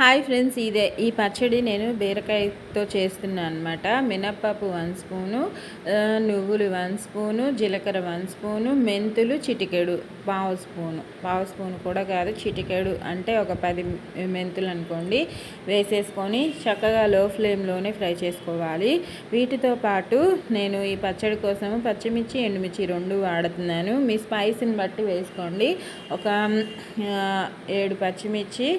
Hi friends, ఈ పచ్చడి నేను బీరకాయతో చేస్తున్నాను అనమాట. మినప్పప్పు 1 స్పూను, నువ్వులు 1 స్పూను, జీలకర్ర 1 స్పూను, మెంతులు చిటికెడు, పావు స్పూను కూడా కాదు, చిటికెడు అంటే ఒక 10 మెంతులు అనుకోండి, వేసేసుకొని చక్కగా లో ఫ్లేమ్లోనే ఫ్రై చేసుకోవాలి. వీటితో పాటు నేను ఈ పచ్చడి కోసం పచ్చిమిర్చి, ఎండుమిర్చి 2 వాడుతున్నాను. మీ స్పైస్ని బట్టి వేసుకోండి. ఒక 7 పచ్చిమిర్చి,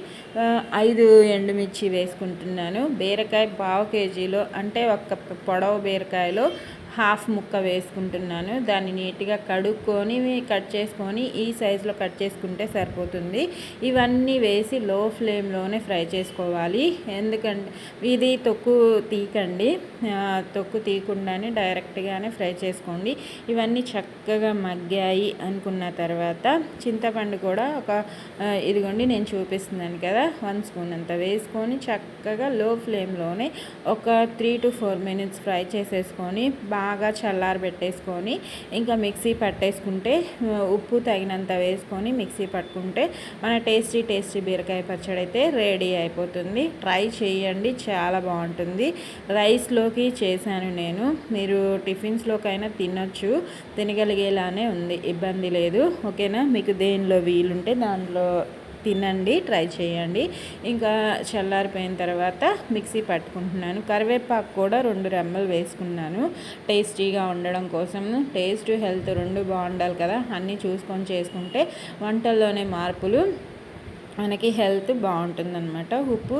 5 ఎండుమిర్చి వేసుకుంటున్నాను. బీరకాయ పావు కేజీలో అంటే ఒక పొడవు బీరకాయలో హాఫ్ ముక్క వేసుకుంటున్నాను. దాన్ని నీట్గా కడుక్కొని కట్ చేసుకొని ఈ సైజులో కట్ చేసుకుంటే సరిపోతుంది. ఇవన్నీ వేసి లో ఫ్లేమ్లోనే ఫ్రై చేసుకోవాలి. ఎందుకంటే ఇది తొక్కు తీయకండి, తొక్కు తీయకుండానే డైరెక్ట్గానే ఫ్రై చేసుకోండి. ఇవన్నీ చక్కగా మగ్గాయి అనుకున్న తర్వాత చింతపండు కూడా ఇదిగోండి నేను చూపిస్తున్నాను కదా, 1 స్పూన్ అంత వేసుకొని చక్కగా లో ఫ్లేమ్లోనే ఒక 3 to 4 minutes ఫ్రై చేసేసుకొని బాగా చల్లారబెట్టేసుకొని ఇంకా మిక్సీ పట్టేసుకుంటే, ఉప్పు తగినంత వేసుకొని మిక్సీ పట్టుకుంటే మన టేస్టీ బీరకాయ పచ్చడి అయితే రెడీ అయిపోతుంది. ట్రై చేయండి, చాలా బాగుంటుంది. రైస్లోకి చేశాను నేను, మీరు టిఫిన్స్లోకైనా తినొచ్చు, తినగలిగేలానే ఉంది, ఇబ్బంది లేదు. ఓకేనా, మీకు దేనిలో వీలుంటే దాంట్లో తినండి, ట్రై చేయండి. ఇంకా చల్లారిపోయిన తర్వాత మిక్సీ పట్టుకుంటున్నాను. కరివేపాకు కూడా 2 రెమ్మలు వేసుకున్నాను, టేస్టీగా ఉండడం కోసం. టేస్ట్ హెల్త్ 2 బాగుండాలి కదా, అన్నీ చూసుకొని చేసుకుంటే వంటల్లోనే మార్పులు మనకి హెల్త్ బాగుంటుందన్నమాట. ఉప్పు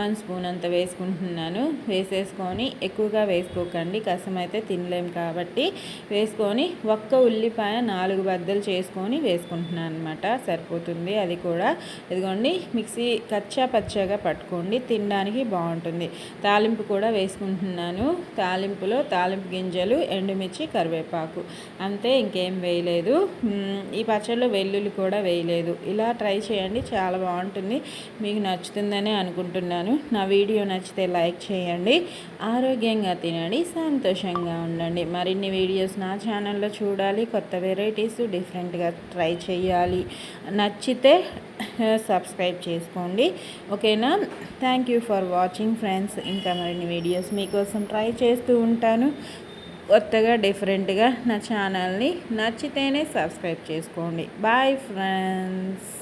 1 స్పూన్ అంత వేసుకుంటున్నాను. వేసేసుకొని ఎక్కువగా వేసుకోకండి, కసం అయితే తినలేం కాబట్టి వేసుకొని ఒక్క ఉల్లిపాయ 4 బద్దలు చేసుకొని వేసుకుంటున్నాను అనమాట, సరిపోతుంది. అది కూడా ఇదిగోండి మిక్సీ కచ్చా పచ్చగా పట్టుకోండి, తినడానికి బాగుంటుంది. తాలింపు కూడా వేసుకుంటున్నాను. తాలింపులో తాలింపు గింజలు, ఎండుమిర్చి, కరివేపాకు, అంతే, ఇంకేం వేయలేదు. ఈ పచ్చడిలో వెల్లుల్లి కూడా వేయలేదు. ఇలా ట్రై చేయండి, చాలా బాగుంటుంది. మీకు నచ్చుతుందని అనుకుంటున్నాను. నా వీడియో నచ్చితే లైక్ చేయండి. ఆరోగ్యంగా తినండి, సంతోషంగా ఉండండి. మరిన్ని వీడియోస్ నా ఛానల్లో చూడాలి, కొత్త వెరైటీస్ డిఫరెంట్గా ట్రై చేయాలి. నచ్చితే సబ్స్క్రైబ్ చేసుకోండి. ఓకేనా, thank you for watching friends. ఇంకా మరిన్ని వీడియోస్ మీకోసం ట్రై చేస్తూ ఉంటాను, కొత్తగా డిఫరెంట్గా. నా ఛానల్ని నచ్చితేనే సబ్స్క్రైబ్ చేసుకోండి. Bye friends.